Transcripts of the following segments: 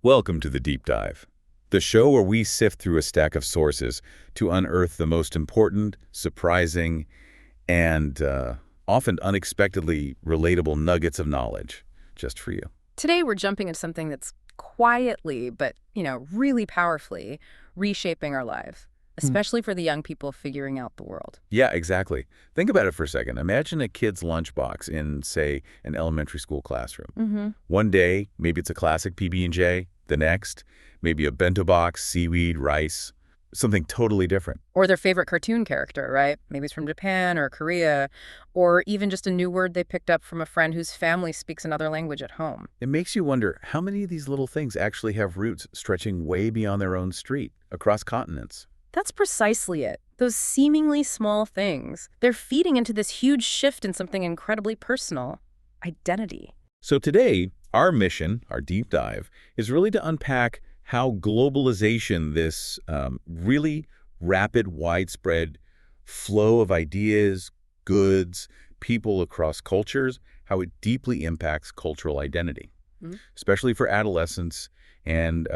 Welcome to the Deep Dive, the show where we sift through a stack of sources to unearth the most important, surprising, and often unexpectedly relatable nuggets of knowledge, just for you. Today we're jumping into something that's quietly, but, really powerfully reshaping our lives, especially for the young people figuring out the world. Yeah, exactly. Think about it for a second. Imagine a kid's lunchbox in, say, an elementary school classroom. One day, maybe it's a classic PB&J. The next, maybe a bento box, seaweed, rice, something totally different. Or their favorite cartoon character, right? Maybe it's from Japan or Korea, or even just a new word they picked up from a friend whose family speaks another language at home. It makes you wonder how many of these little things actually have roots stretching way beyond their own street, across continents. That's precisely it. Those seemingly small things, they're feeding into this huge shift in something incredibly personal, identity. So today, our mission, our deep dive, is really to unpack how globalization, this really rapid, widespread flow of ideas, goods, people across cultures, how it deeply impacts cultural identity, especially for adolescents and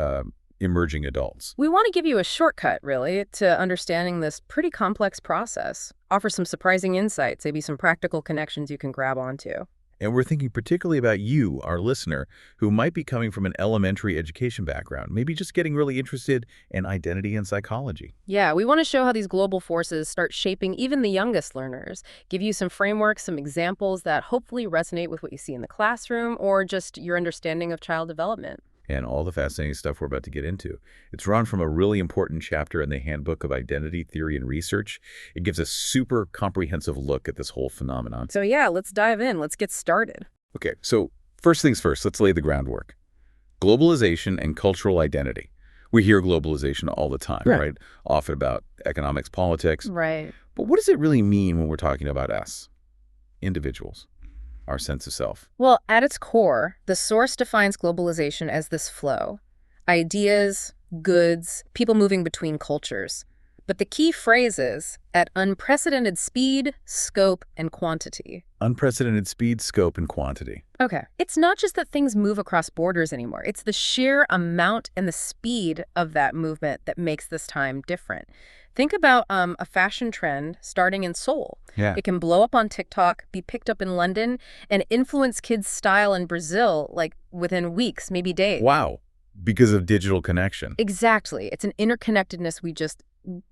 emerging adults. We want to give you a shortcut, really, to understanding this pretty complex process, offer some surprising insights, maybe some practical connections you can grab onto. And we're thinking particularly about you, our listener, who might be coming from an elementary education background, maybe just getting really interested in identity and psychology. Yeah, we want to show how these global forces start shaping even the youngest learners, give you some frameworks, some examples that hopefully resonate with what you see in the classroom or just your understanding of child development. And all the fascinating stuff we're about to get into. It's drawn from a really important chapter in the Handbook of Identity Theory and Research. It gives a super comprehensive look at this whole phenomenon. So yeah, let's dive in. Let's get started. Okay, so first things first, let's lay the groundwork. Globalization and cultural identity. We hear globalization all the time, right? Often about economics, politics. Right. But what does it really mean when we're talking about us, individuals? Our sense of self? Well, at its core, the source defines globalization as this flow. Ideas, goods, people moving between cultures. But the key phrase is at unprecedented speed, scope, and quantity. Unprecedented speed, scope, and quantity. Okay. It's not just that things move across borders anymore. It's the sheer amount and the speed of that movement that makes this time different. Think about a fashion trend starting in Seoul. Yeah. It can blow up on TikTok, be picked up in London, and influence kids' style in Brazil, like within weeks, maybe days. Wow. Because of digital connection. Exactly. It's an interconnectedness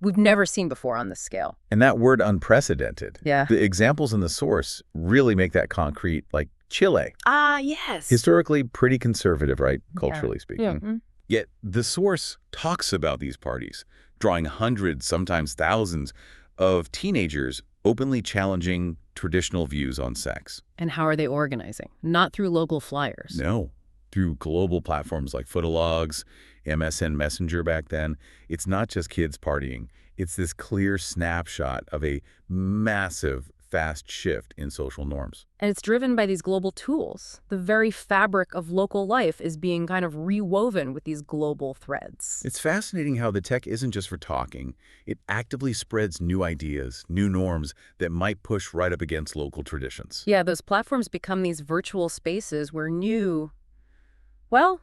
we've never seen before on this scale. And that word unprecedented. Yeah. The examples in the source really make that concrete, like Chile. Ah, yes. Historically pretty conservative, right? Culturally speaking. Yeah. Yet the source talks about these parties, drawing hundreds, sometimes thousands, of teenagers openly challenging traditional views on sex. And how are they organizing? Not through local flyers. No. Through global platforms like Fotologs, MSN Messenger back then. It's not just kids partying. It's this clear snapshot of a massive, fast shift in social norms. And it's driven by these global tools. The very fabric of local life is being kind of rewoven with these global threads. It's fascinating how the tech isn't just for talking. It actively spreads new ideas, new norms that might push right up against local traditions. Yeah, those platforms become these virtual spaces where new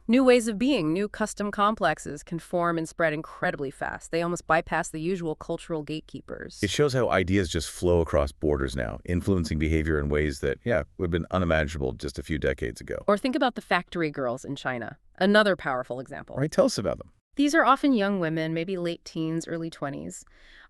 ways of being, new custom complexes can form and spread incredibly fast. They almost bypass the usual cultural gatekeepers. It shows how ideas just flow across borders now, influencing behavior in ways that, would have been unimaginable just a few decades ago. Or think about the factory girls in China, another powerful example. Right, tell us about them. These are often young women, maybe late teens, early 20s,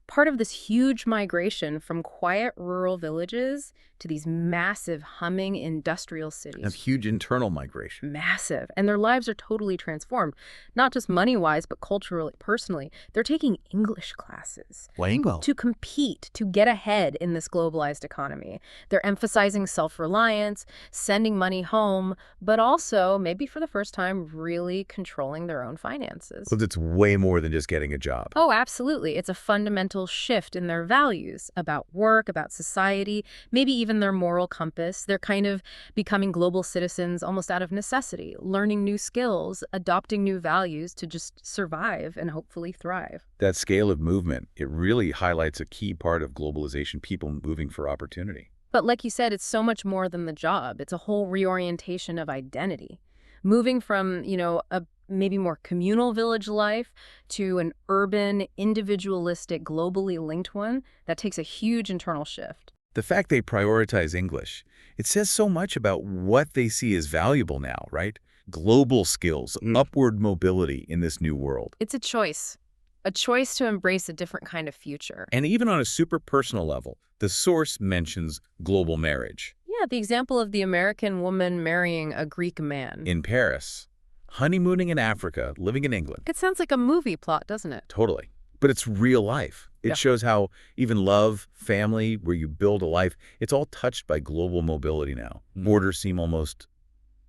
part of this huge migration from quiet rural villages to these massive, humming industrial cities. A huge internal migration. Massive. And their lives are totally transformed, not just money-wise, but culturally, personally. They're taking English classes. Lingo. To compete, to get ahead in this globalized economy. They're emphasizing self-reliance, sending money home, but also, maybe for the first time, really controlling their own finances. Because it's way more than just getting a job. Oh, absolutely. It's a fundamental shift in their values about work, about society, maybe even their moral compass. They're kind of becoming global citizens almost out of necessity, learning new skills, adopting new values to just survive and hopefully thrive. That scale of movement, it really highlights a key part of globalization, people moving for opportunity. But like you said, it's so much more than the job. It's a whole reorientation of identity. Moving from, a maybe more communal village life to an urban, individualistic, globally linked one, that takes a huge internal shift. The fact they prioritize English, it says so much about what they see as valuable now, right? Global skills, upward mobility in this new world. It's a choice to embrace a different kind of future. And even on a super personal level, the source mentions global marriage. Yeah, the example of the American woman marrying a Greek man. In Paris, honeymooning in Africa, living in England. It sounds like a movie plot, doesn't it? Totally. But it's real life. It shows how even love, family, where you build a life, it's all touched by global mobility now. Borders seem almost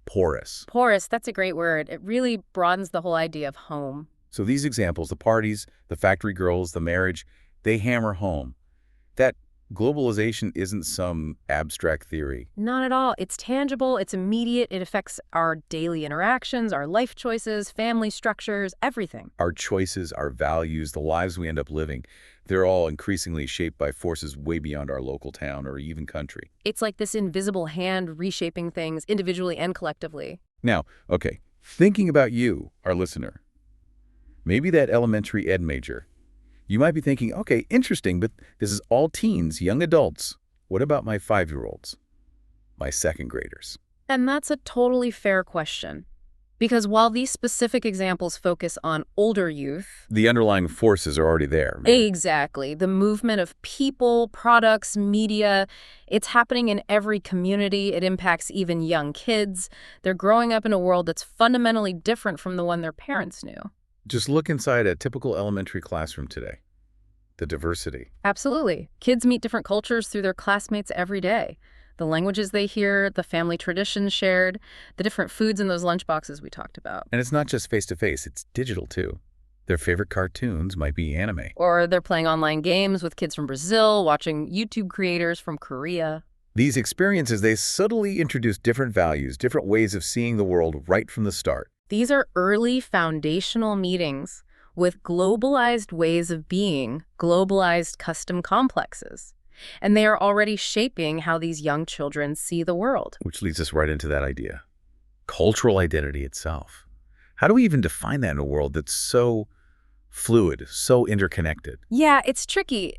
porous. Porous, that's a great word. It really broadens the whole idea of home. So these examples, the parties, the factory girls, the marriage, they hammer home that globalization isn't some abstract theory. Not at all. It's tangible, it's immediate, it affects our daily interactions, our life choices, family structures, everything. Our choices, our values, the lives we end up living, they're all increasingly shaped by forces way beyond our local town or even country. It's like this invisible hand reshaping things individually and collectively. Now, okay, thinking about you, our listener, maybe that elementary ed major. You might be thinking, okay, interesting, but this is all teens, young adults. What about my 5-year-olds? My second graders? And that's a totally fair question. Because while these specific examples focus on older youth, The underlying forces are already there. exactly, the movement of people, products, media, it's happening in every community. It impacts even young kids. They're growing up in a world that's fundamentally different from the one their parents knew. Just look inside a typical elementary classroom today. The diversity. Absolutely. Kids meet different cultures through their classmates every day. The languages they hear, the family traditions shared, the different foods in those lunchboxes we talked about. And it's not just face-to-face, it's digital too. Their favorite cartoons might be anime. Or they're playing online games with kids from Brazil, watching YouTube creators from Korea. These experiences, they subtly introduce different values, different ways of seeing the world right from the start. These are early foundational meetings with globalized ways of being, globalized custom complexes. And they are already shaping how these young children see the world. Which leads us right into that idea. Cultural identity itself. How do we even define that in a world that's so fluid, so interconnected? Yeah, it's tricky.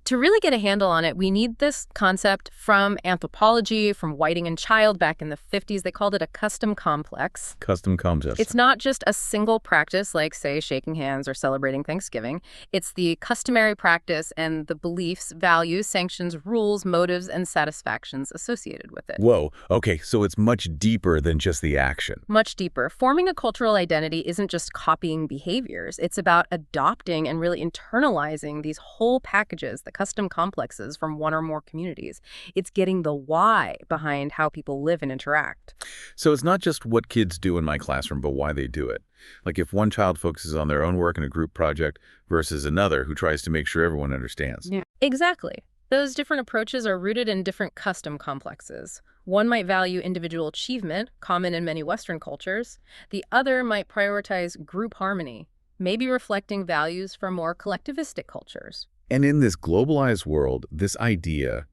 To really get a handle on it, we need this concept from anthropology, from Whiting and Child back in the 50s. They called it a custom complex. Custom complex. It's not just a single practice like, say, shaking hands or celebrating Thanksgiving. It's the customary practice and the beliefs, values, sanctions, rules, motives, and satisfactions associated with it. Whoa, okay, so it's much deeper than just the action. Much deeper. Forming a cultural identity isn't just copying behaviors. It's about adopting and really internalizing these whole packages, the custom complexes from one or more communities. It's getting the why behind how people live and interact. So it's not just what kids do in my classroom, but why they do it. Like if one child focuses on their own work in a group project versus another who tries to make sure everyone understands. Yeah. Exactly. Those different approaches are rooted in different custom complexes. One might value individual achievement, common in many Western cultures. The other might prioritize group harmony, maybe reflecting values from more collectivistic cultures. And in this globalized world, this idea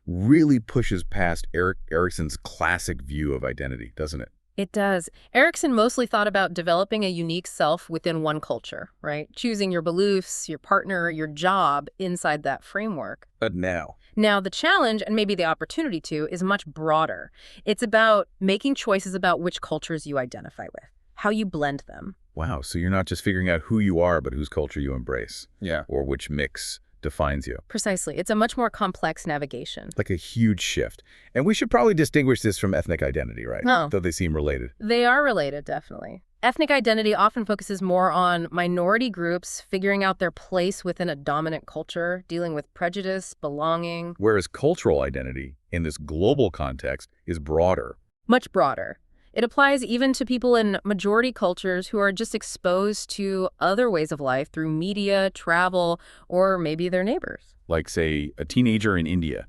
really pushes past Erikson's classic view of identity, doesn't it? It does. Erikson mostly thought about developing a unique self within one culture, right? Choosing your beliefs, your partner, your job inside that framework. But now the challenge, and maybe the opportunity too, is much broader. It's about making choices about which cultures you identify with, how you blend them. wow, so you're not just figuring out who you are, but whose culture you embrace. Yeah. Or which mix defines you. Precisely. It's a much more complex navigation. Like a huge shift. And we should probably distinguish this from ethnic identity, right? Oh. Though they seem related. They are related, definitely. Ethnic identity often focuses more on minority groups figuring out their place within a dominant culture, dealing with prejudice, belonging. Whereas cultural identity, in this global context, is broader. Much broader. It applies even to people in majority cultures who are just exposed to other ways of life through media, travel, or maybe their neighbors. Like, say, a teenager in India,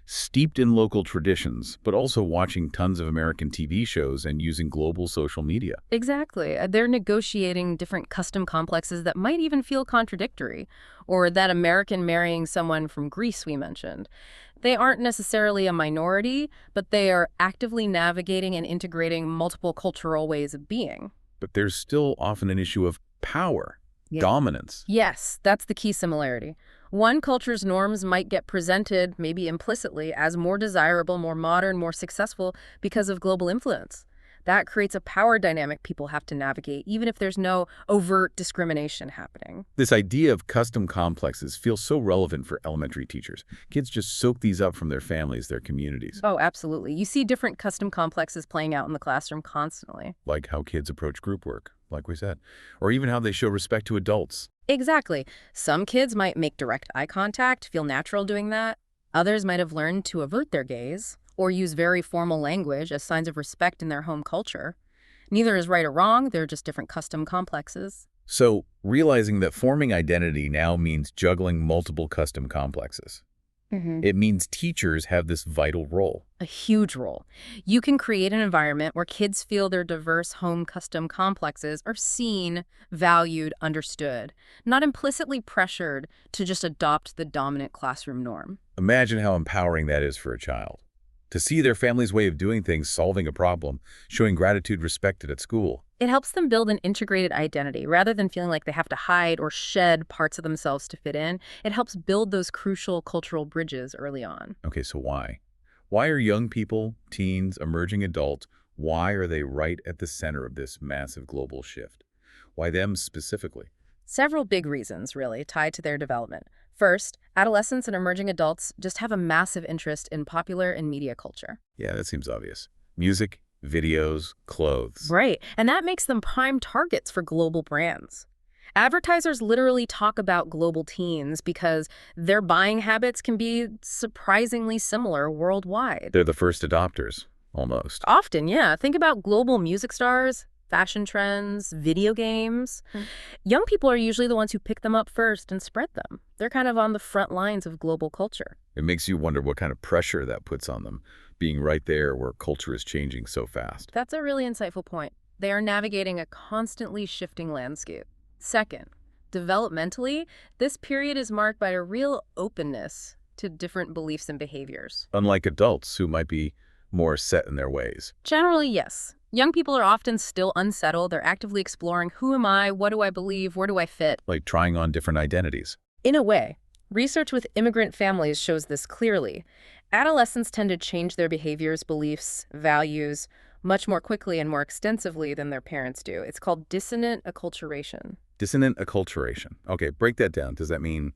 steeped in local traditions, but also watching tons of American TV shows and using global social media. Exactly. They're negotiating different custom complexes that might even feel contradictory, or that American marrying someone from Greece we mentioned. They aren't necessarily a minority, but they are actively navigating and integrating multiple cultural ways of being. But there's still often an issue of power, Yeah. dominance. Yes, that's the key similarity. One culture's norms might get presented, maybe implicitly, as more desirable, more modern, more successful because of global influence. That creates a power dynamic people have to navigate, even if there's no overt discrimination happening. This idea of custom complexes feels so relevant for elementary teachers. Kids just soak these up from their families, their communities. Oh, absolutely. You see different custom complexes playing out in the classroom constantly. Like how kids approach group work, like we said. Or even how they show respect to adults. Exactly. Some kids might make direct eye contact, feel natural doing that. Others might have learned to avert their gaze or use very formal language as signs of respect in their home culture. Neither is right or wrong, they're just different custom complexes. So, realizing that forming identity now means juggling multiple custom complexes. It means teachers have this vital role. A huge role. You can create an environment where kids feel their diverse home custom complexes are seen, valued, understood, not implicitly pressured to just adopt the dominant classroom norm. Imagine how empowering that is for a child. To see their family's way of doing things, solving a problem, showing gratitude respected at school. It helps them build an integrated identity rather than feeling like they have to hide or shed parts of themselves to fit in. It helps build those crucial cultural bridges early on. Okay, so why? Why are young people, teens, emerging adults, why are they right at the center of this massive global shift? Why them specifically? Several big reasons, really, tied to their development. First, adolescents and emerging adults just have a massive interest in popular and media culture. Yeah, that seems obvious. Music, videos, clothes. Right, and that makes them prime targets for global brands. Advertisers literally talk about global teens because their buying habits can be surprisingly similar worldwide. They're the first adopters, almost. Often, yeah. Think about global music stars, fashion trends, video games. Young people are usually the ones who pick them up first and spread them. They're kind of on the front lines of global culture. It makes you wonder what kind of pressure that puts on them, being right there where culture is changing so fast. That's a really insightful point. They are navigating a constantly shifting landscape. Second, developmentally, this period is marked by a real openness to different beliefs and behaviors. Unlike adults who might be more set in their ways. Generally, yes. Young people are often still unsettled. They're actively exploring, who am I, what do I believe, where do I fit? Like trying on different identities. In a way, research with immigrant families shows this clearly. Adolescents tend to change their behaviors, beliefs, values much more quickly and more extensively than their parents do. It's called dissonant acculturation. Dissonant acculturation. Okay, break that down. Does that mean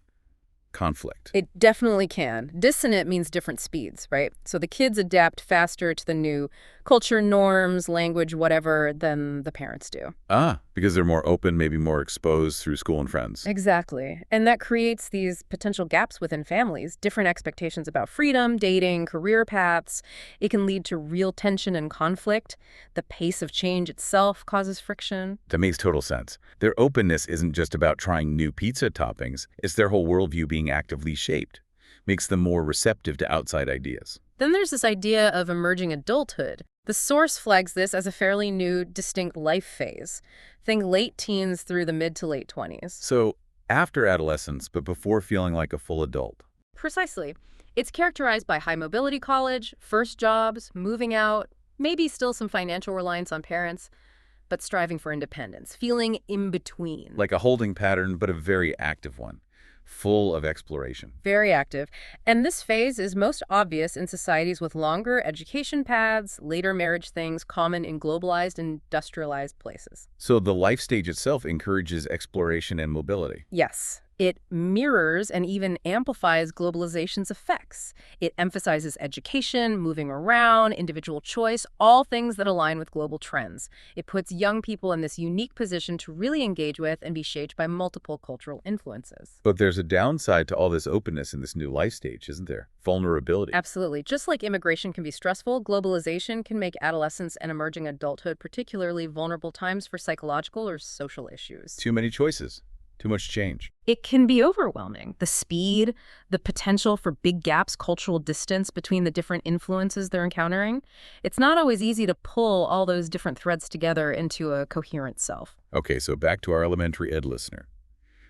conflict? It definitely can. Dissonant means different speeds, right? So the kids adapt faster to the new culture, norms, language, whatever, than the parents do. Because they're more open, maybe more exposed through school and friends. Exactly. And that creates these potential gaps within families, different expectations about freedom, dating, career paths. It can lead to real tension and conflict. The pace of change itself causes friction. That makes total sense. Their openness isn't just about trying new pizza toppings. It's their whole worldview being actively shaped. Makes them more receptive to outside ideas. Then there's this idea of emerging adulthood. The source flags this as a fairly new, distinct life phase. Think late teens through the mid to late 20s. So, after adolescence, but before feeling like a full adult. Precisely. It's characterized by high mobility college, first jobs, moving out, maybe still some financial reliance on parents, but striving for independence, feeling in between. Like a holding pattern, but a very active one. Full of exploration. Very active. And this phase is most obvious in societies with longer education paths, later marriage things common in globalized, industrialized places. So the life stage itself encourages exploration and mobility. Yes. It mirrors and even amplifies globalization's effects. It emphasizes education, moving around, individual choice, all things that align with global trends. It puts young people in this unique position to really engage with and be shaped by multiple cultural influences. But there's a downside to all this openness in this new life stage, isn't there? Vulnerability. Absolutely. Just like immigration can be stressful, globalization can make adolescence and emerging adulthood particularly vulnerable times for psychological or social issues. Too many choices. Too much change. It can be overwhelming. The speed, the potential for big gaps, cultural distance between the different influences they're encountering. It's not always easy to pull all those different threads together into a coherent self. Okay, so back to our elementary ed listener.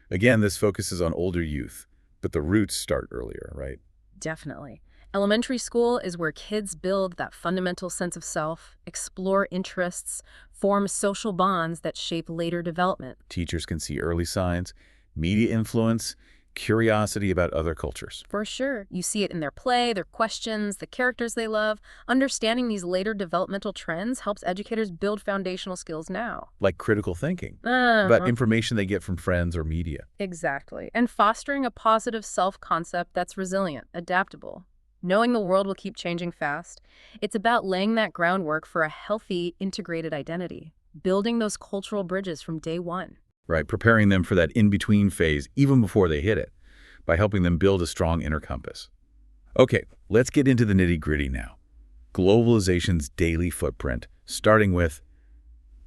Again, this focuses on older youth, but the roots start earlier, right? Definitely. Elementary school is where kids build that fundamental sense of self, explore interests, form social bonds that shape later development. Teachers can see early signs, media influence, curiosity about other cultures. For sure. You see it in their play, their questions, the characters they love. Understanding these later developmental trends helps educators build foundational skills now. Like critical thinking, about Uh-huh. information they get from friends or media. Exactly. And fostering a positive self-concept that's resilient, adaptable. Knowing the world will keep changing fast, it's about laying that groundwork for a healthy, integrated identity, building those cultural bridges from day one. Right, preparing them for that in-between phase even before they hit it, by helping them build a strong inner compass. Okay, let's get into the nitty-gritty now. Globalization's daily footprint, starting with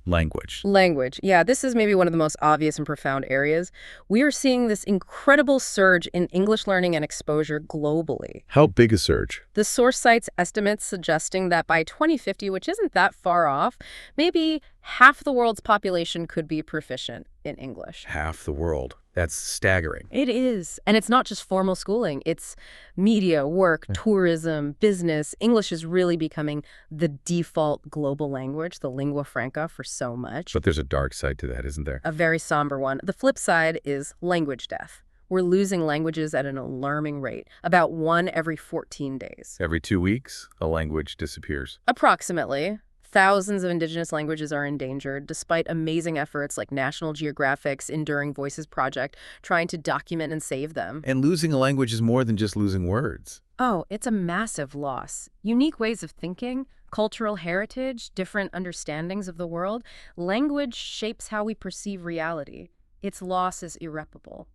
language. Language. Yeah, this is maybe one of the most obvious and profound areas. We are seeing this incredible surge in English learning and exposure globally. How big a surge? The source cites estimates suggesting that by 2050, which isn't that far off, maybe half the world's population could be proficient in English. Half the world. That's staggering. It is. And it's not just formal schooling. It's media, work, tourism, business. English is really becoming the default global language, the lingua franca for so much. But there's a dark side to that, isn't there? A very somber one. The flip side is language death. We're losing languages at an alarming rate, about one every 14 days. Every 2 weeks, a language disappears. Approximately. Thousands of indigenous languages are endangered, despite amazing efforts like National Geographic's Enduring Voices Project trying to document and save them. And losing a language is more than just losing words. Oh, it's a massive loss. Unique ways of thinking, cultural heritage, different understandings of the world. Language shapes how we perceive reality. Its loss is irreparable.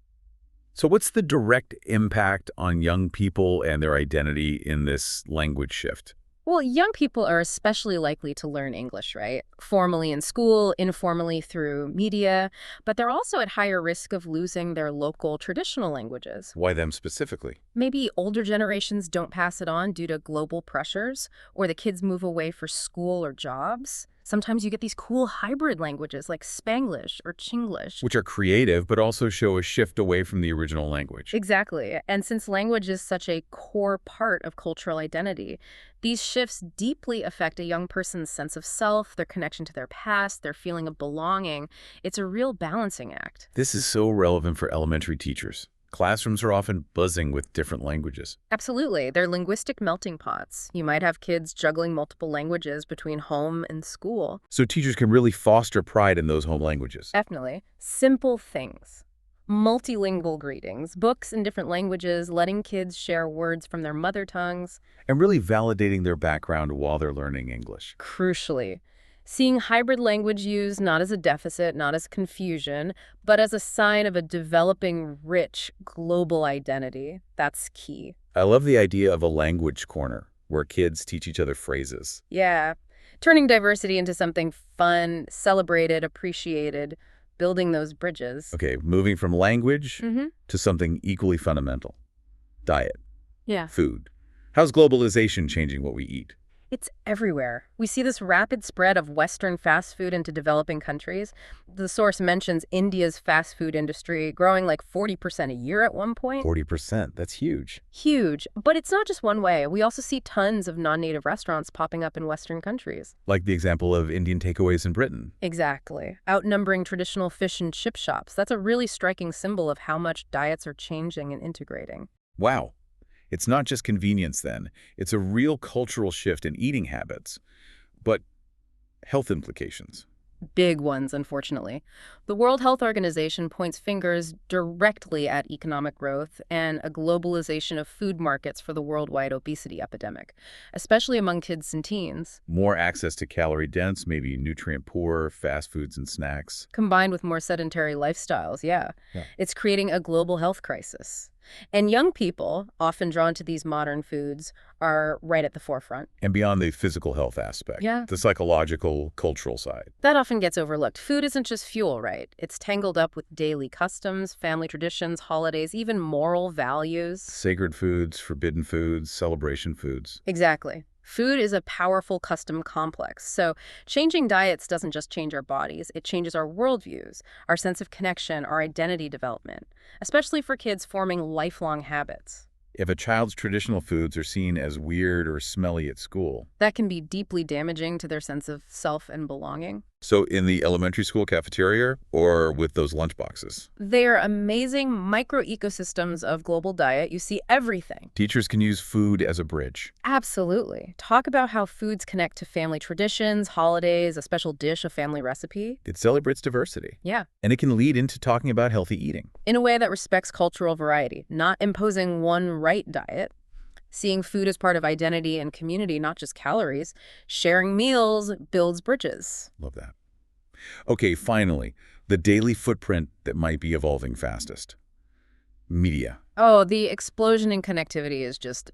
So what's the direct impact on young people and their identity in this language shift? Well, young people are especially likely to learn English, right? Formally in school, informally through media, but they're also at higher risk of losing their local traditional languages. Why them specifically? Maybe older generations don't pass it on due to global pressures, or the kids move away for school or jobs. Sometimes you get these cool hybrid languages like Spanglish or Chinglish. Which are creative, but also show a shift away from the original language. Exactly. And since language is such a core part of cultural identity, these shifts deeply affect a young person's sense of self, their connection to their past, their feeling of belonging. It's a real balancing act. This is so relevant for elementary teachers. Classrooms are often buzzing with different languages. Absolutely. They're linguistic melting pots. You might have kids juggling multiple languages between home and school. So teachers can really foster pride in those home languages. Definitely. Simple things. Multilingual greetings, books in different languages, letting kids share words from their mother tongues. And really validating their background while they're learning English. Crucially, seeing hybrid language used not as a deficit, not as confusion, but as a sign of a developing, rich, global identity. That's key. I love the idea of a language corner, where kids teach each other phrases. Yeah. Turning diversity into something fun, celebrated, appreciated, building those bridges. Okay, moving from language Mm-hmm. to something equally fundamental. Diet, Yeah. food. How's globalization changing what we eat? It's everywhere. We see this rapid spread of Western fast food into developing countries. The source mentions India's fast food industry growing like 40% a year at one point. 40%, that's huge. Huge. But it's not just one way. We also see tons of non-native restaurants popping up in Western countries. Like the example of Indian takeaways in Britain. Exactly. Outnumbering traditional fish and chip shops. That's a really striking symbol of how much diets are changing and integrating. Wow. It's not just convenience then. It's a real cultural shift in eating habits. But health implications. Big ones, unfortunately. The World Health Organization points fingers directly at economic growth and a globalization of food markets for the worldwide obesity epidemic, especially among kids and teens. More access to calorie-dense, maybe nutrient-poor, fast foods and snacks. Combined with more sedentary lifestyles, yeah. It's creating a global health crisis. And young people, often drawn to these modern foods, are right at the forefront. And beyond the physical health aspect. Yeah. The psychological, cultural side. That often gets overlooked. Food isn't just fuel, right? It's tangled up with daily customs, family traditions, holidays, even moral values. Sacred foods, forbidden foods, celebration foods. Exactly. Food is a powerful custom complex. So changing diets doesn't just change our bodies, it changes our worldviews, our sense of connection, our identity development, especially for kids forming lifelong habits. If a child's traditional foods are seen as weird or smelly at school. That can be deeply damaging to their sense of self and belonging. So in the elementary school cafeteria or with those lunch boxes? They are amazing micro-ecosystems of global diet. You see everything. Teachers can use food as a bridge. Absolutely. Talk about how foods connect to family traditions, holidays, a special dish, a family recipe. It celebrates diversity. Yeah. And it can lead into talking about healthy eating. In a way that respects cultural variety, not imposing one right diet. Seeing food as part of identity and community, not just calories. Sharing meals builds bridges. Love that. Okay, finally, the daily footprint that might be evolving fastest. Media. Oh, the explosion in connectivity is just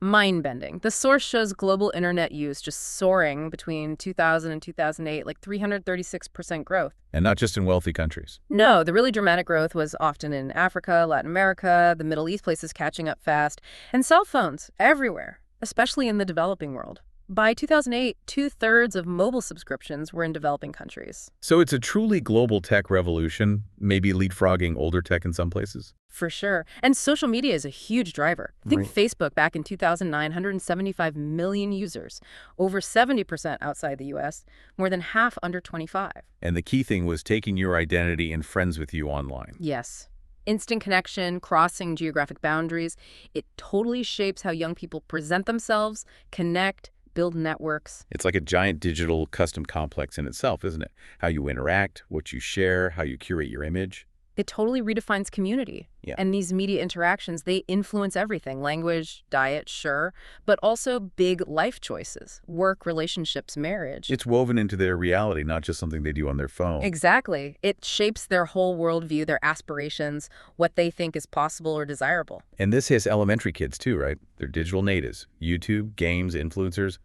mind-bending. The source shows global internet use just soaring between 2000 and 2008, like 336% growth. And not just in wealthy countries. No, the really dramatic growth was often in Africa, Latin America, the Middle East, places catching up fast, and cell phones everywhere, especially in the developing world. By 2008, 2/3 of mobile subscriptions were in developing countries. So it's a truly global tech revolution, maybe leapfrogging older tech in some places? For sure. And social media is a huge driver. Think Right. Facebook back in 2009, 175 million users, over 70% outside the US, more than half under 25. And the key thing was taking your identity and friends with you online. Yes. Instant connection, crossing geographic boundaries. It totally shapes how young people present themselves, connect, build networks. It's like a giant digital custom complex in itself, isn't it? How you interact, what you share, how you curate your image. It totally redefines community. Yeah. And these media interactions, they influence everything. Language, diet, sure, but also big life choices. Work, relationships, marriage. It's woven into their reality, not just something they do on their phone. Exactly. It shapes their whole worldview, their aspirations, what they think is possible or desirable. And this hits elementary kids too, right? They're digital natives. YouTube, games, influencers,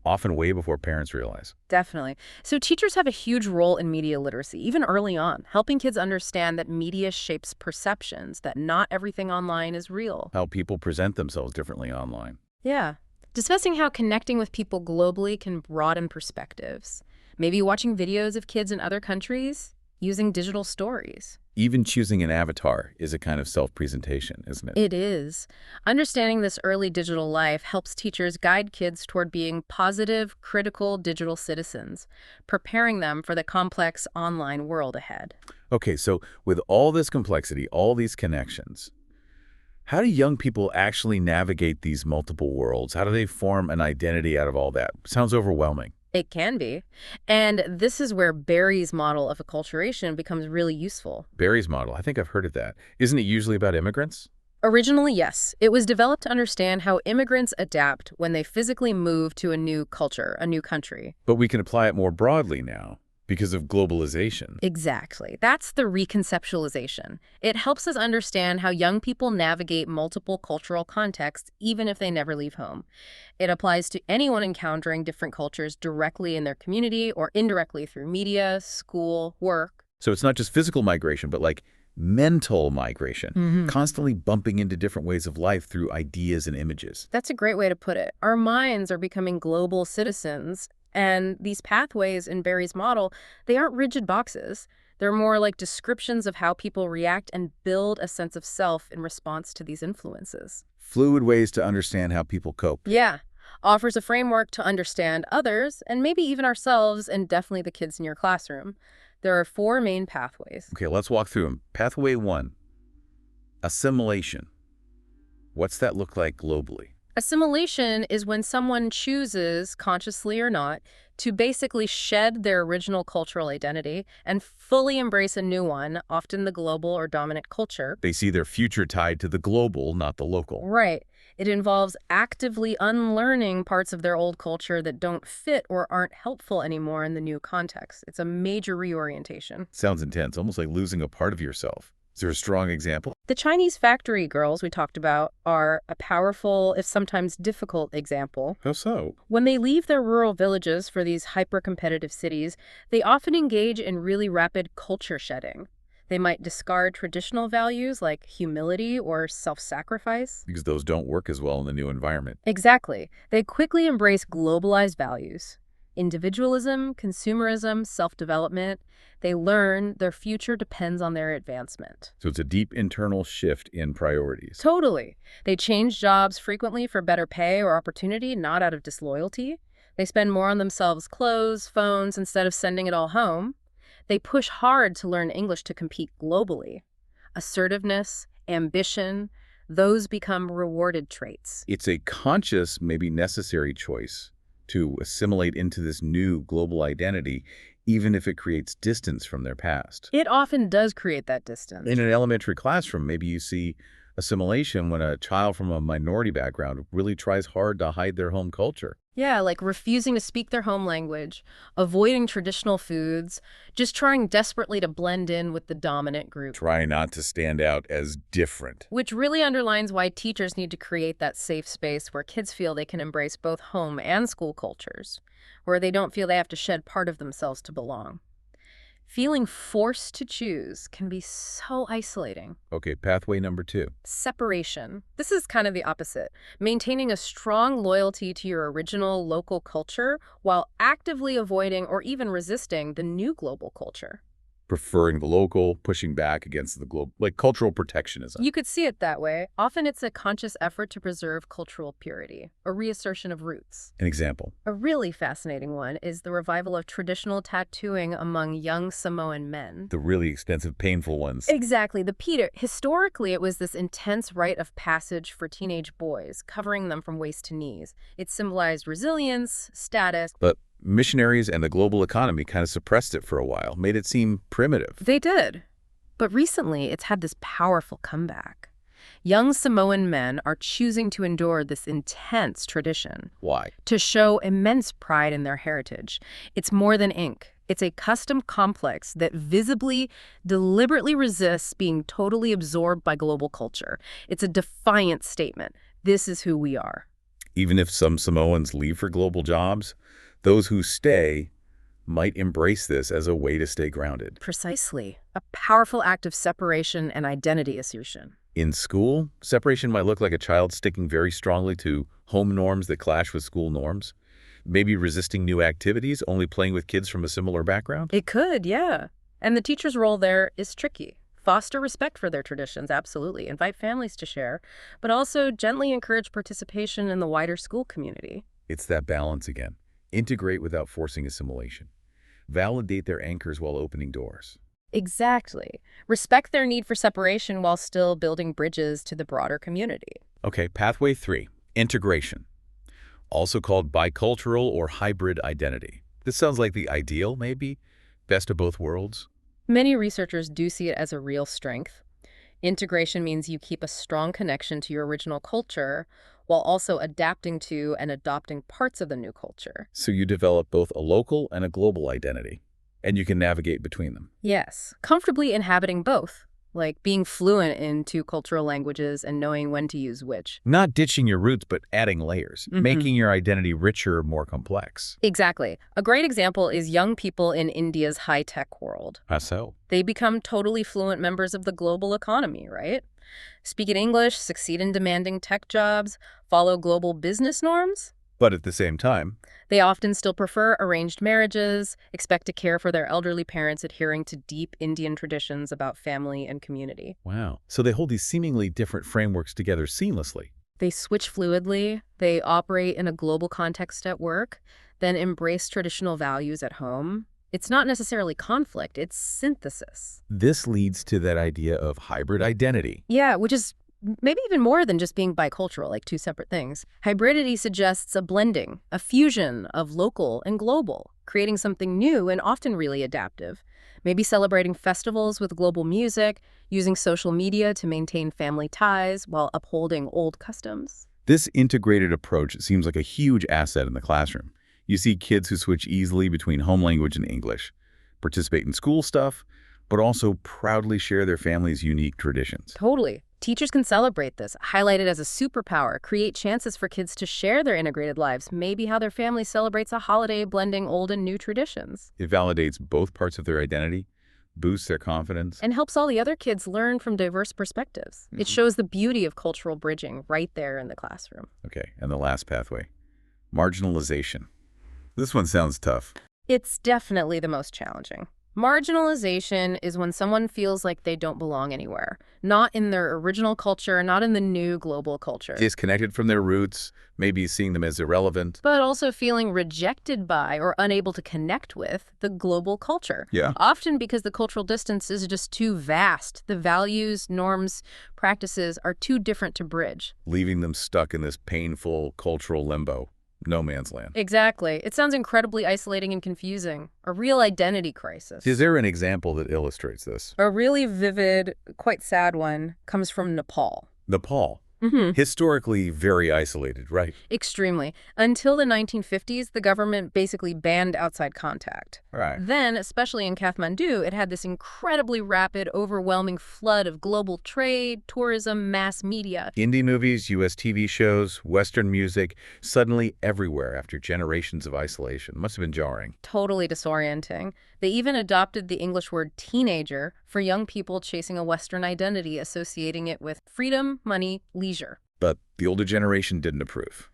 often way before parents realize. Definitely. So teachers have a huge role in media literacy, even early on, helping kids understand that media shapes perceptions, that not everything online is real. How people present themselves differently online. Yeah. Discussing how connecting with people globally can broaden perspectives. Maybe watching videos of kids in other countries, using digital stories. Even choosing an avatar is a kind of self-presentation, isn't it? It is. Understanding this early digital life helps teachers guide kids toward being positive, critical digital citizens, preparing them for the complex online world ahead. Okay, so with all this complexity, all these connections, how do young people actually navigate these multiple worlds? How do they form an identity out of all that? Sounds overwhelming. It can be. And this is where Barry's model of acculturation becomes really useful. Barry's model, I think I've heard of that. Isn't it usually about immigrants? Originally, yes. It was developed to understand how immigrants adapt when they physically move to a new culture, a new country. But we can apply it more broadly now because of globalization. Exactly. That's the reconceptualization. It helps us understand how young people navigate multiple cultural contexts, even if they never leave home. It applies to anyone encountering different cultures directly in their community or indirectly through media, school, work. So it's not just physical migration, but like mental migration, Mhm. constantly bumping into different ways of life through ideas and images. That's a great way to put it. Our minds are becoming global citizens, and these pathways in Barry's model, they aren't rigid boxes. They're more like descriptions of how people react and build a sense of self in response to these influences. Fluid ways to understand how people cope. Yeah, offers a framework to understand others, and maybe even ourselves, and definitely the kids in your classroom. There are 4 main pathways. Okay, let's walk through them. Pathway 1, assimilation. What's that look like globally? Assimilation is when someone chooses, consciously or not, to basically shed their original cultural identity and fully embrace a new one, often the global or dominant culture. They see their future tied to the global, not the local. Right. It involves actively unlearning parts of their old culture that don't fit or aren't helpful anymore in the new context. It's a major reorientation. Sounds intense, almost like losing a part of yourself. Is there a strong example? The Chinese factory girls we talked about are a powerful, if sometimes difficult, example. How so? When they leave their rural villages for these hyper-competitive cities, they often engage in really rapid culture shedding. They might discard traditional values like humility or self-sacrifice. Because those don't work as well in the new environment. Exactly. They quickly embrace globalized values. Individualism, consumerism, self-development. They learn their future depends on their advancement. So it's a deep internal shift in priorities. Totally. They change jobs frequently for better pay or opportunity, not out of disloyalty. They spend more on themselves, clothes, phones, instead of sending it all home. They push hard to learn English to compete globally. Assertiveness, ambition, those become rewarded traits. It's a conscious, maybe necessary choice to assimilate into this new global identity, even if it creates distance from their past. It often does create that distance. In an elementary classroom, maybe you see assimilation when a child from a minority background really tries hard to hide their home culture. Yeah, like refusing to speak their home language, avoiding traditional foods, just trying desperately to blend in with the dominant group. Try not to stand out as different. Which really underlines why teachers need to create that safe space where kids feel they can embrace both home and school cultures, where they don't feel they have to shed part of themselves to belong. Feeling forced to choose can be so isolating. Okay, pathway number 2. Separation. This is kind of the opposite. Maintaining a strong loyalty to your original local culture while actively avoiding or even resisting the new global culture. Preferring the local, pushing back against the global, like cultural protectionism. You could see it that way. Often it's a conscious effort to preserve cultural purity, a reassertion of roots. An example. A really fascinating one is the revival of traditional tattooing among young Samoan men. The really expensive, painful ones. Exactly. The Peter. Historically, it was this intense rite of passage for teenage boys, covering them from waist to knees. It symbolized resilience, status. But missionaries and the global economy kind of suppressed it for a while, made it seem primitive. They did. But recently, it's had this powerful comeback. Young Samoan men are choosing to endure this intense tradition. Why? To show immense pride in their heritage. It's more than ink. It's a custom complex that visibly, deliberately resists being totally absorbed by global culture. It's a defiant statement. This is who we are. Even if some Samoans leave for global jobs, those who stay might embrace this as a way to stay grounded. Precisely. A powerful act of separation and identity assertion. In school, separation might look like a child sticking very strongly to home norms that clash with school norms. Maybe resisting new activities, only playing with kids from a similar background. It could, yeah. And the teacher's role there is tricky. Foster respect for their traditions, absolutely. Invite families to share, but also gently encourage participation in the wider school community. It's that balance again. Integrate without forcing assimilation. Validate their anchors while opening doors. Exactly. Respect their need for separation while still building bridges to the broader community. Okay, pathway 3, integration. Also called bicultural or hybrid identity. This sounds like the ideal, maybe? Best of both worlds? Many researchers do see it as a real strength. Integration means you keep a strong connection to your original culture while also adapting to and adopting parts of the new culture. So you develop both a local and a global identity, and you can navigate between them. Yes, comfortably inhabiting both, like being fluent in two cultural languages and knowing when to use which. Not ditching your roots, but adding layers, making your identity richer, more complex. Exactly. A great example is young people in India's high-tech world. How so? They become totally fluent members of the global economy, right? Speak in English, succeed in demanding tech jobs, follow global business norms. But at the same time, They often still prefer arranged marriages, expect to care for their elderly parents, adhering to deep Indian traditions about family and community. wow. So they hold these seemingly different frameworks together seamlessly. They switch fluidly, they operate in a global context at work, then embrace traditional values at home. It's not necessarily conflict, it's synthesis. This leads to that idea of hybrid identity. Yeah, which is maybe even more than just being bicultural, like two separate things. Hybridity suggests a blending, a fusion of local and global, creating something new and often really adaptive. Maybe celebrating festivals with global music, using social media to maintain family ties while upholding old customs. This integrated approach seems like a huge asset in the classroom. You see kids who switch easily between home language and English, participate in school stuff, but also proudly share their family's unique traditions. Totally. Teachers can celebrate this, highlight it as a superpower, create chances for kids to share their integrated lives, maybe how their family celebrates a holiday blending old and new traditions. It validates both parts of their identity, boosts their confidence. And helps all the other kids learn from diverse perspectives. It shows the beauty of cultural bridging right there in the classroom. Okay, and the last pathway, marginalization. This one sounds tough. It's definitely the most challenging. Marginalization is when someone feels like they don't belong anywhere, not in their original culture, not in the new global culture, Disconnected from their roots, maybe seeing them as irrelevant. but also feeling rejected by or unable to connect with the global culture. Yeah. Often because the cultural distance is just too vast. The values, norms, practices are too different to bridge. Leaving them stuck in this painful cultural limbo. No man's land. Exactly. It sounds incredibly isolating and confusing. A real identity crisis. Is there an example that illustrates this? A really vivid, quite sad one comes from Nepal. Nepal. Mm-hmm. Historically very isolated, right? Extremely. Until the 1950s, the government basically banned outside contact. Right. Then, especially in Kathmandu, it had this incredibly rapid, overwhelming flood of global trade, tourism, mass media. Indie movies, U.S. TV shows, Western music, suddenly everywhere after generations of isolation. Must have been jarring. Totally disorienting. They even adopted the English word teenager for young people chasing a Western identity, associating it with freedom, money, leisure. But the older generation didn't approve.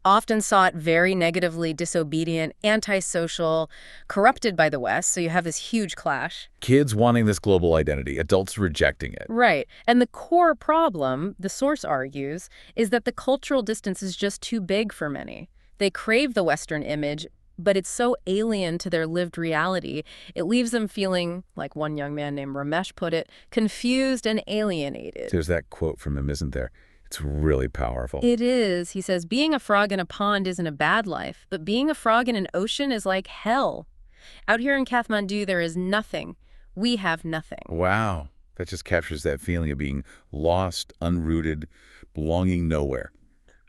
Often saw it very negatively, disobedient, antisocial, corrupted by the West, so you have this huge clash. Kids wanting this global identity, adults rejecting it. Right. And the core problem, the source argues, is that the cultural distance is just too big for many. They crave the Western image, but it's so alien to their lived reality, it leaves them feeling, like one young man named Ramesh put it, confused and alienated. There's that quote from him, isn't there? It's really powerful. It is. He says, being a frog in a pond isn't a bad life, but being a frog in an ocean is like hell. Out here in Kathmandu, there is nothing. We have nothing. Wow. That just captures that feeling of being lost, unrooted, belonging nowhere.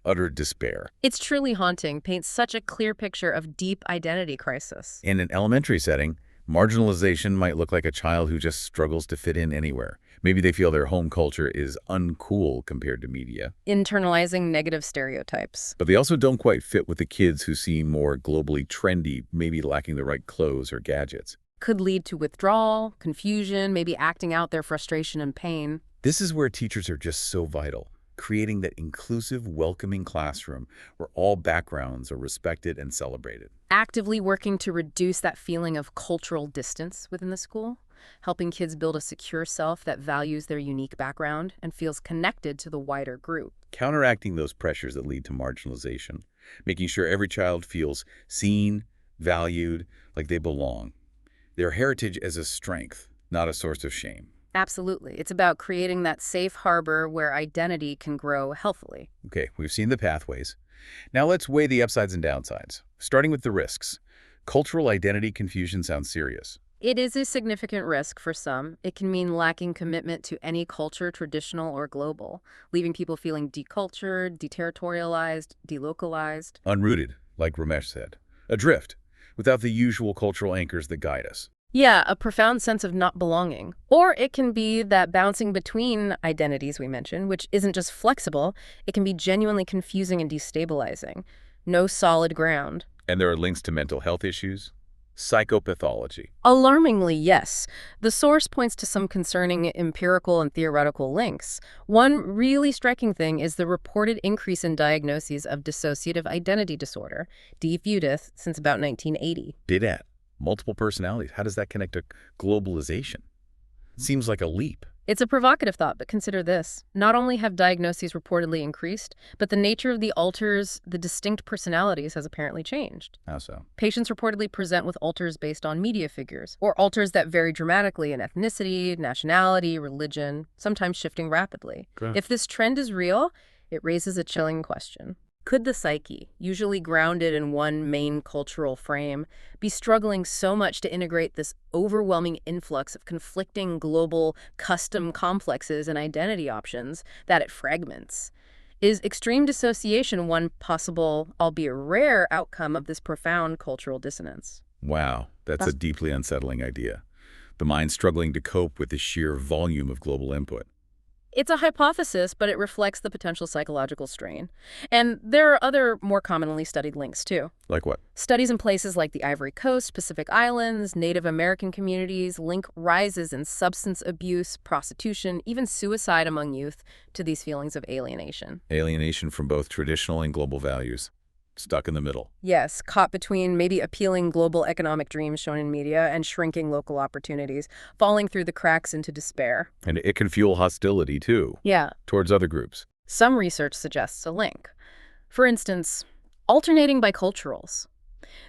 Utter despair. It's truly haunting, paints such a clear picture of deep identity crisis. In an elementary setting, marginalization might look like a child who just struggles to fit in anywhere. Maybe they feel their home culture is uncool compared to media. Internalizing negative stereotypes. But they also don't quite fit with the kids who seem more globally trendy, maybe lacking the right clothes or gadgets. Could lead to withdrawal, confusion, maybe acting out their frustration and pain. This is where teachers are just so vital, creating that inclusive, welcoming classroom where all backgrounds are respected and celebrated. Actively working to reduce that feeling of cultural distance within the school, helping kids build a secure self that values their unique background and feels connected to the wider group. Counteracting those pressures that lead to marginalization, making sure every child feels seen, valued, like they belong. Their heritage as a strength, not a source of shame. Absolutely. It's about creating that safe harbor where identity can grow healthily. Okay, we've seen the pathways. Now let's weigh the upsides and downsides, starting with the risks. Cultural identity confusion sounds serious. It is a significant risk for some. It can mean lacking commitment to any culture, traditional or global, leaving people feeling decultured, deterritorialized, delocalized. Unrooted, like Ramesh said. Adrift, without the usual cultural anchors that guide us. Yeah, a profound sense of not belonging. Or it can be that bouncing between identities we mentioned, which isn't just flexible, it can be genuinely confusing and destabilizing. No solid ground. And there are links to mental health issues, psychopathology. Alarmingly, yes. The source points to some concerning empirical and theoretical links. One really striking thing is the reported increase in diagnoses of dissociative identity disorder, DFUDIS, since about 1980. DIDAT, multiple personalities. How does that connect to globalization? Seems like a leap. It's a provocative thought, but consider this. Not only have diagnoses reportedly increased, but the nature of the alters, the distinct personalities, has apparently changed. How so? Patients reportedly present with alters based on media figures, or alters that vary dramatically in ethnicity, nationality, religion, sometimes shifting rapidly. Okay. If this trend is real, it raises a chilling question. Could the psyche, usually grounded in one main cultural frame, be struggling so much to integrate this overwhelming influx of conflicting global custom complexes and identity options that it fragments? Is extreme dissociation one possible, albeit rare, outcome of this profound cultural dissonance? Wow, that's a deeply unsettling idea. The mind struggling to cope with the sheer volume of global input. It's a hypothesis, but it reflects the potential psychological strain. And there are other more commonly studied links, too. Like what? Studies in places like the Ivory Coast, Pacific Islands, Native American communities link rises in substance abuse, prostitution, even suicide among youth to these feelings of alienation. Alienation from both traditional and global values. stuck in the middle. Yes, caught between maybe appealing global economic dreams shown in media and shrinking local opportunities, falling through the cracks into despair. And it can fuel hostility, too, Yeah, towards other groups. some research suggests a link. For instance, alternating biculturals.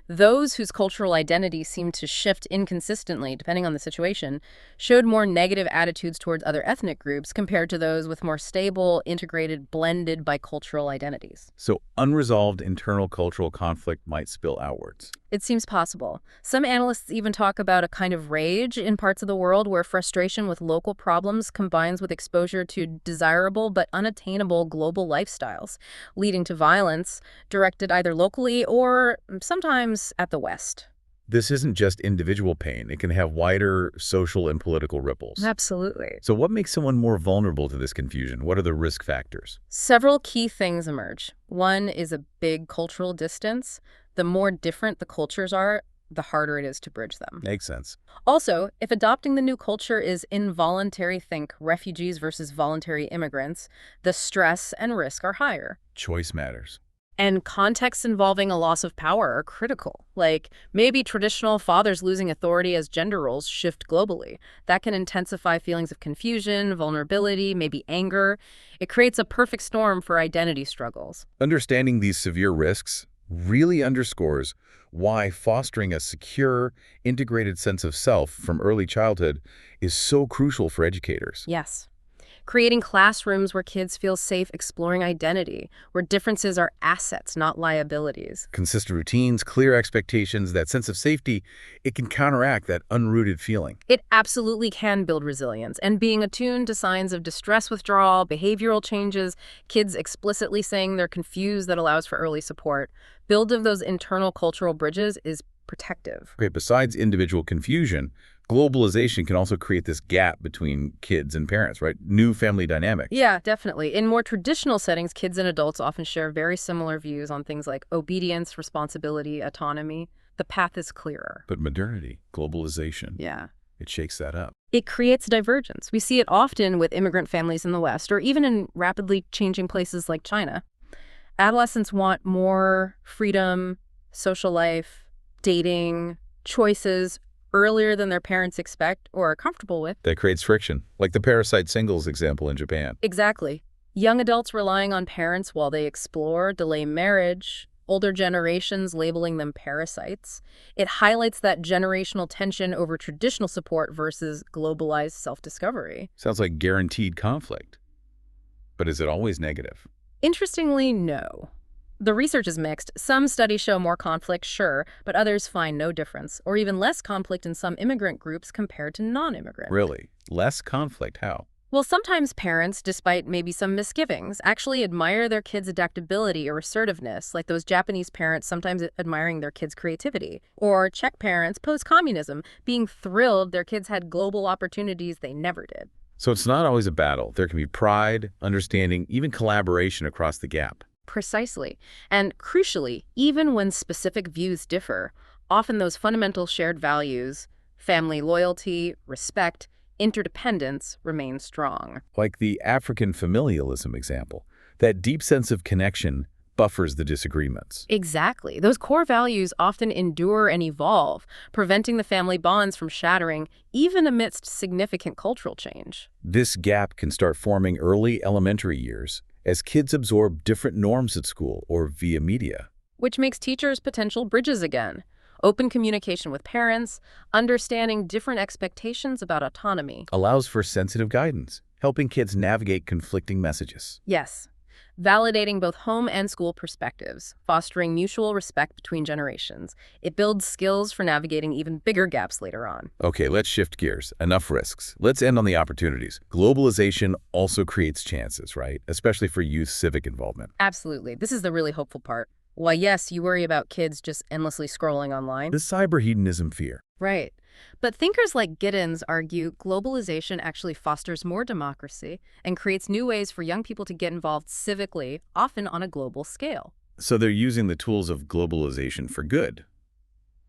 Those whose cultural identity seemed to shift inconsistently depending on the situation showed more negative attitudes towards other ethnic groups compared to those with more stable, integrated, blended bicultural identities. So unresolved internal cultural conflict might spill outwards. It seems possible. Some analysts even talk about a kind of rage in parts of the world where frustration with local problems combines with exposure to desirable but unattainable global lifestyles, leading to violence directed either locally or sometimes at the West. This isn't just individual pain. It can have wider social and political ripples. Absolutely. So what makes someone more vulnerable to this confusion? What are the risk factors? Several key things emerge. One is a big cultural distance. The more different the cultures are, the harder it is to bridge them. Makes sense. Also, if adopting the new culture is involuntary, think refugees versus voluntary immigrants, the stress and risk are higher. Choice matters. And contexts involving a loss of power are critical. Like, maybe traditional fathers losing authority as gender roles shift globally. That can intensify feelings of confusion, vulnerability, maybe anger. It creates a perfect storm for identity struggles. Understanding these severe risks really underscores why fostering a secure, integrated sense of self from early childhood is so crucial for educators. Yes. Creating classrooms where kids feel safe exploring identity, where differences are assets, not liabilities. Consistent routines, clear expectations, that sense of safety, it can counteract that unrooted feeling. It absolutely can build resilience, and being attuned to signs of distress withdrawal, behavioral changes, kids explicitly saying they're confused that allows for early support. Build of those internal cultural bridges is protective. Okay, besides individual confusion, globalization can also create this gap between kids and parents, right? New family dynamics. Yeah, definitely. In more traditional settings, kids and adults often share very similar views on things like obedience, responsibility, autonomy. The path is clearer. But modernity, globalization, Yeah. it shakes that up. It creates divergence. We see it often with immigrant families in the West, or even in rapidly changing places like China. Adolescents want more freedom, social life, dating, choices earlier than their parents expect or are comfortable with. That creates friction, like the parasite singles example in Japan. Exactly. Young adults relying on parents while they explore, delay marriage, older generations labeling them parasites. It highlights that generational tension over traditional support versus globalized self-discovery. Sounds like guaranteed conflict. But is it always negative? Interestingly, no. The research is mixed. Some studies show more conflict, sure, but others find no difference, or even less conflict in some immigrant groups compared to non-immigrant. Really? Less conflict? How? Well, sometimes parents, despite maybe some misgivings, actually admire their kids' adaptability or assertiveness, like those Japanese parents sometimes admiring their kids' creativity. Or Czech parents post-communism, being thrilled their kids had global opportunities they never did. So it's not always a battle. There can be pride, understanding, even collaboration across the gap. Precisely. And crucially, even when specific views differ, often those fundamental shared values, family loyalty, respect, interdependence, remain strong. Like the African familialism example, that deep sense of connection buffers the disagreements. Exactly. Those core values often endure and evolve, preventing the family bonds from shattering, even amidst significant cultural change. This gap can start forming early elementary years as kids absorb different norms at school or via media. Which makes teachers potential bridges again. Open communication with parents, understanding different expectations about autonomy. Allows for sensitive guidance, helping kids navigate conflicting messages. Yes. Validating both home and school perspectives, fostering mutual respect between generations. It builds skills for navigating even bigger gaps later on. Okay, let's shift gears. Enough risks. Let's end on the opportunities. Globalization also creates chances, right? Especially for youth civic involvement. Absolutely. This is the really hopeful part. Why, yes, you worry about kids just endlessly scrolling online. The cyber hedonism fear. Right. But thinkers like Giddens argue globalization actually fosters more democracy and creates new ways for young people to get involved civically, often on a global scale. So they're using the tools of globalization for good,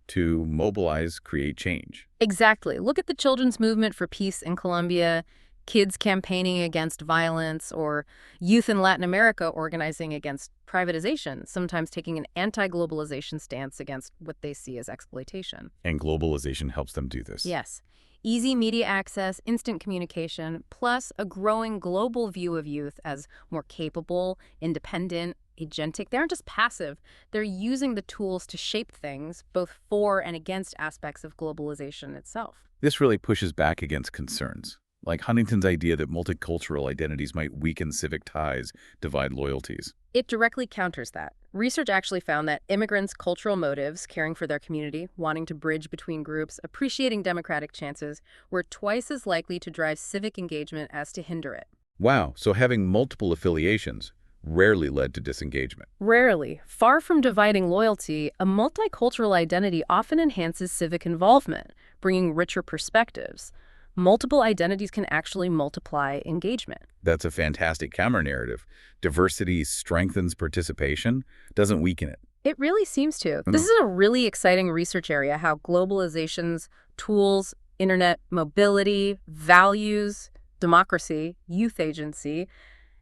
to mobilize, create change. Exactly. Look at the children's movement for peace in Colombia. Kids campaigning against violence, or youth in Latin America organizing against privatization, sometimes taking an anti-globalization stance against what they see as exploitation. And globalization helps them do this. Yes. Easy media access, instant communication, plus a growing global view of youth as more capable, independent, agentic. They aren't just passive. They're using the tools to shape things, both for and against aspects of globalization itself. This really pushes back against concerns, like Huntington's idea that multicultural identities might weaken civic ties, divide loyalties. It directly counters that. Research actually found that immigrants' cultural motives, caring for their community, wanting to bridge between groups, appreciating democratic chances, were twice as likely to drive civic engagement as to hinder it. Wow, so having multiple affiliations rarely led to disengagement. Rarely. Far from dividing loyalty, a multicultural identity often enhances civic involvement, bringing richer perspectives. Multiple identities can actually multiply engagement. That's a fantastic counter-narrative. Diversity strengthens participation, doesn't weaken it. It really seems to. This is a really exciting research area, how globalization's tools, internet mobility, values, democracy, youth agency,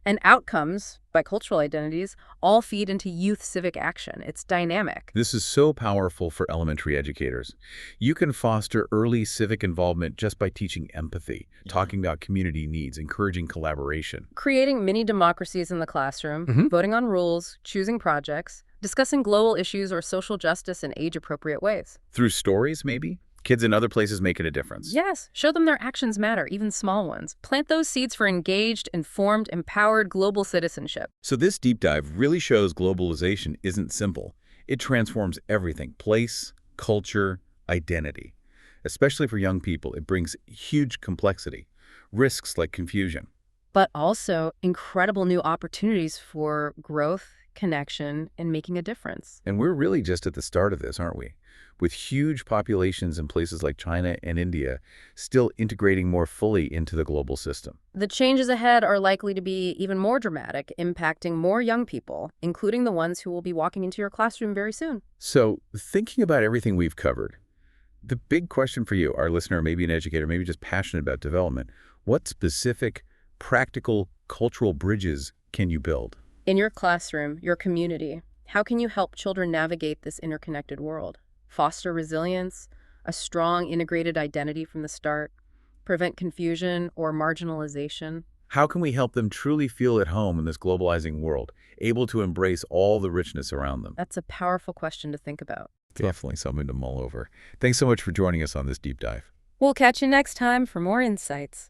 and outcomes, bicultural identities, all feed into youth civic action. It's dynamic. This is so powerful for elementary educators. You can foster early civic involvement just by teaching empathy, talking about community needs, encouraging collaboration. Creating mini democracies in the classroom, voting on rules, choosing projects, discussing global issues or social justice in age-appropriate ways. Through stories, maybe? Kids in other places making a difference. Yes, show them their actions matter, even small ones. Plant those seeds for engaged, informed, empowered global citizenship. So this deep dive really shows globalization isn't simple. It transforms everything: place, culture, identity. Especially for young people, it brings huge complexity, risks like confusion. But also incredible new opportunities for growth, connection, and making a difference. And we're really just at the start of this, aren't we? With huge populations in places like China and India still integrating more fully into the global system. The changes ahead are likely to be even more dramatic, impacting more young people, including the ones who will be walking into your classroom very soon. So, thinking about everything we've covered, the big question for you, our listener, maybe an educator, maybe just passionate about development, what specific, practical, cultural bridges can you build? In your classroom, your community, how can you help children navigate this interconnected world? Foster resilience, a strong integrated identity from the start, prevent confusion or marginalization. How can we help them truly feel at home in this globalizing world, able to embrace all the richness around them? That's a powerful question to think about. Definitely something to mull over. Thanks so much for joining us on this deep dive. We'll catch you next time for more insights.